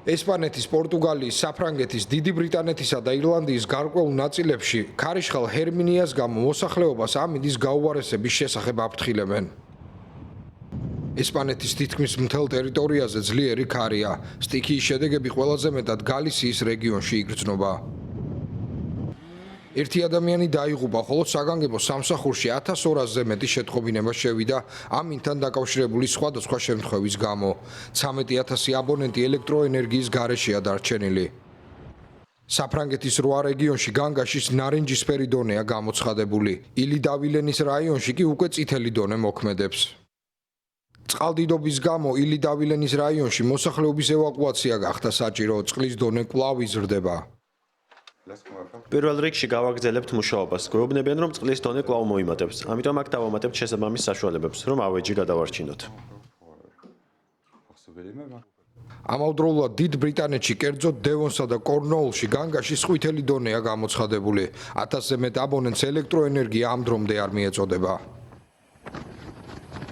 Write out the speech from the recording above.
ესპანეთის, პორტუგალიის, საფრანგეთის, დიდი ბრიტანეთისა და ირლანდიის გარკვეულ ნაწილებში ქარიშხალ ჰერმინიას გამო მოსახლეობას ამინდის გაუარესების შესახებ აფრთხილებენ. ესპანეთის თითქმის მთელ ტერიტორიაზე ძლიერი ქარია. სტიქიის შედეგები ყველაზე მეტად გალისიის რეგიონში იგრძნობა. ერთი ადამიანი დაიღუპა, ხოლო საგანგებო სამსახურში 1200-ზე მეტი შეტყობინება შევიდა ამინთან დაკავშირებული სხვადასხვა შემთხვევის გამო. 13000 აბონენტი ელექტროენერგიის გარეშეა დარჩენილი. საფრანგეთის 8 რეგიონში განგაშის ნარინჯისფერი დონეა გამოცხადებული. ილი-დავილენის რაიონში კი უკვე წითელი დონე მოქმედებს. წყალდიდობის გამო ილი-დავილენის რაიონში მოსახლეობის ევაკუაცია გახდა საჭირო, წყლის დონე კვლავ იზრდება. პირველ რიგში გავაგრძელებთ მუშაობას. გვეუბნებიან, რომ წყლის დონე კვლავ მოიმატებს. ამიტომ აქ დავამატებთ შესაბამის საშუალებებს, რომ ავეჯი გადავარჩინოთ. ამავდროულად დიდ ბრიტანეთში, კერძოდ დევონსა და კორნოულში განგაშის ყვითელი დონეა გამოცხადებული. 1000-ზე მეტ აბონენტს ელექტროენერგია ამ დრომდე არ მიეწოდება.